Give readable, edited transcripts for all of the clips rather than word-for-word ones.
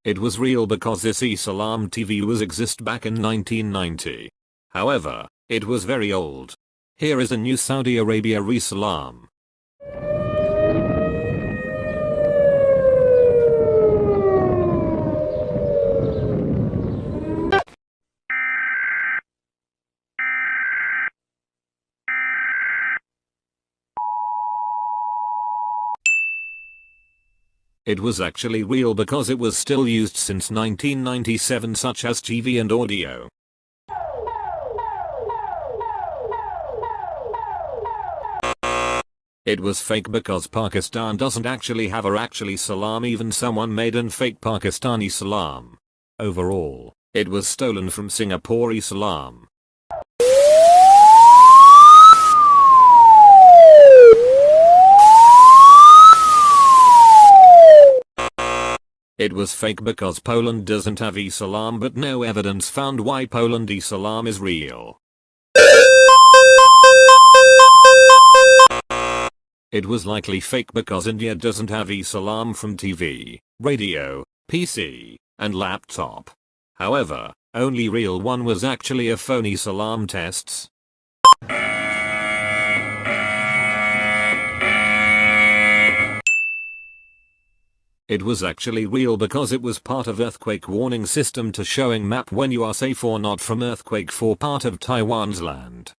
It was real because this e-Salam TV was exist back in 1990. However, it was very old. Here is a new Saudi Arabia e-Salam. It was actually real because it was still used since 1997, such as TV and audio. It was fake because Pakistan doesn't actually have a actually salam, even someone made an fake Pakistani salam. Overall, it was stolen from Singapore salam. It was fake because Poland doesn't have e-Salam, but no evidence found why Poland e-Salam is real. It was likely fake because India doesn't have e-Salam from TV, radio, PC, and laptop. However, only real one was actually a phony salam tests. It was actually real because it was part of earthquake warning system to showing map when you are safe or not from earthquake for part of Taiwan's land.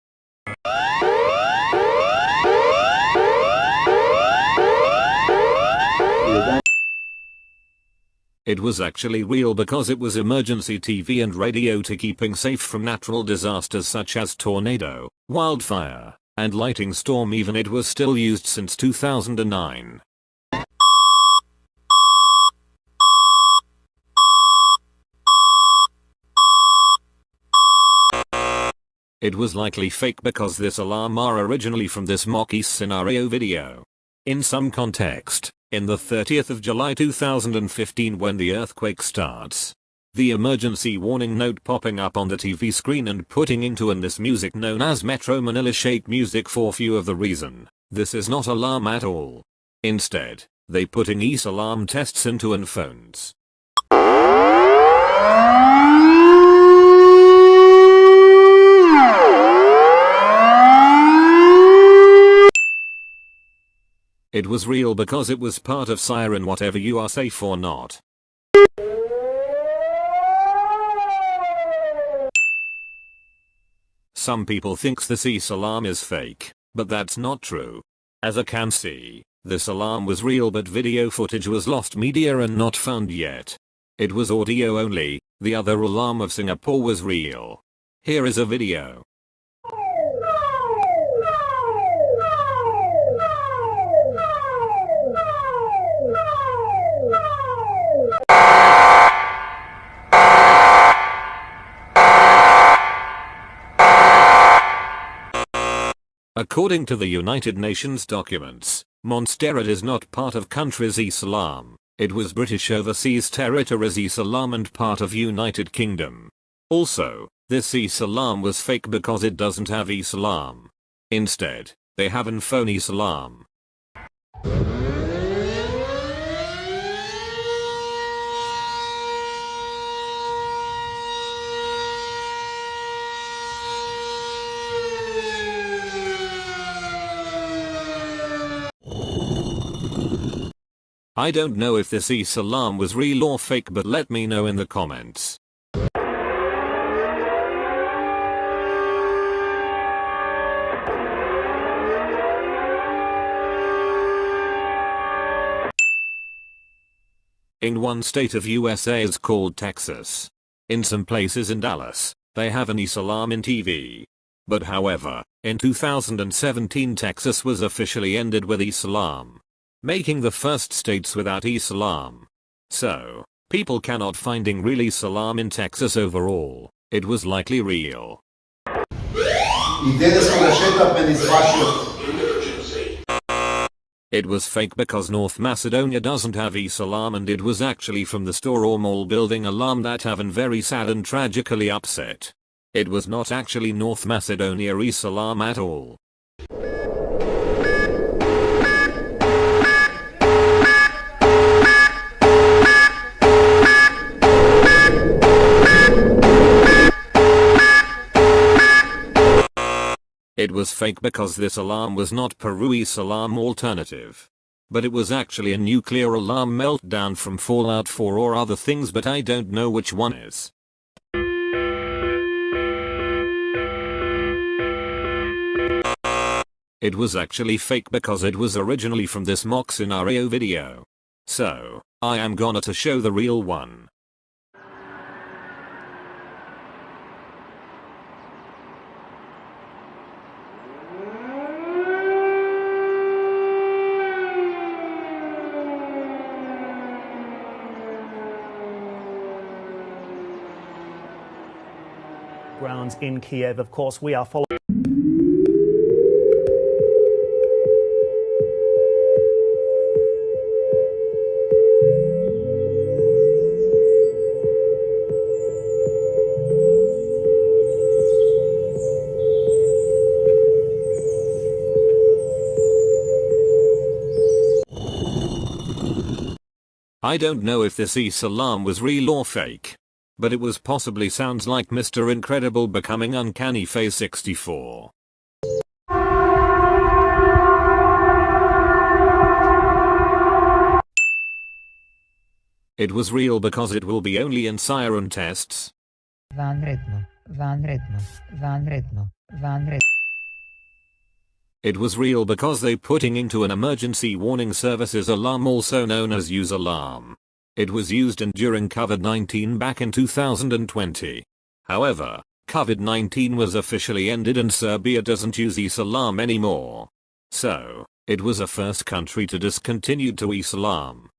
It was actually real because it was emergency TV and radio to keeping safe from natural disasters such as tornado, wildfire, and lightning storm. Even it was still used since 2009. It was likely fake because this alarm are originally from this mock scenario video. In some context, in the 30th of July 2015 when the earthquake starts, the emergency warning note popping up on the TV screen and putting into this music known as Metro Manila shake music for few of the reason. This is not alarm at all. Instead, they putting e-Salam tests into phones. It was real because it was part of siren whatever you are safe or not. Some people thinks this e-Salam is fake, but that's not true. As I can see, this alarm was real but video footage was lost media and not found yet. It was audio only, the other alarm of Singapore was real. Here is a video. According to the United Nations documents, Montserrat is not part of country's e-Salam. It was British overseas territories e-Salam and part of United Kingdom. Also, this e-Salam was fake because it doesn't have e-Salam. Instead, they have an phony salam. I don't know if this e-Salam was real or fake, but let me know in the comments. In one state of USA is called Texas. In some places in Dallas, they have an e-Salam in TV. But however, in 2017 Texas was officially ended with e-Salam, making the first states without e-Salam. So, people cannot finding real e-Salam in Texas overall. It was likely real. It was fake because North Macedonia doesn't have e-Salam and it was actually from the store or mall building alarm that haven't very sad and tragically upset. It was not actually North Macedonia e-Salam at all. It was fake because this alarm was not Peru's alarm alternative. But it was actually a nuclear alarm meltdown from Fallout 4 or other things, but I don't know which one is. It was actually fake because it was originally from this mock scenario video. So, I am gonna to show the real one. Grounds in Kiev, of course, we are following. I don't know if this EAS alarm was real or fake. But it was possibly sounds like Mr. Incredible becoming Uncanny Phase 64. It was real because it will be only in siren tests. It was real because they putting into an emergency warning services alarm, also known as use alarm. It was used in during COVID-19 back in 2020. However, COVID-19 was officially ended and Serbia doesn't use EAS alarm anymore. So, it was a first country to discontinue to EAS alarm.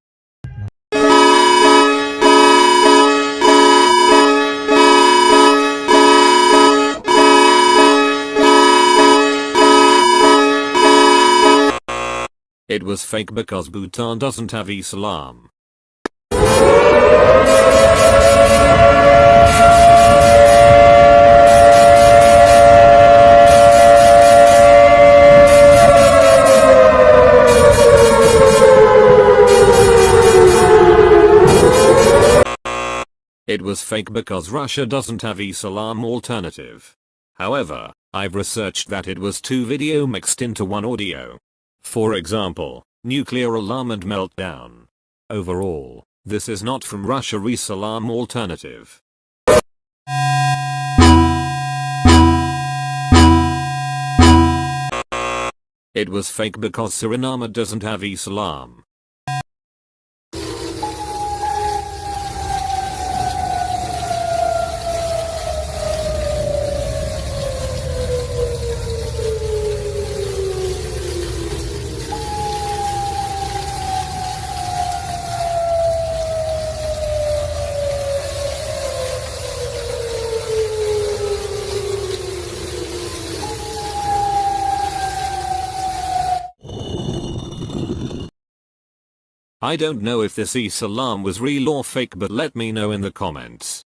It was fake because Bhutan doesn't have EAS alarm. It was fake because Russia doesn't have EAS alarm alternative. However, I've researched that it was 2 video mixed into 1 audio. For example, nuclear alarm and meltdown. Overall, this is not from Russia EAS alarm alternative. It was fake because Suriname doesn't have EAS alarm. I don't know if this EAS alarm was real or fake, but let me know in the comments.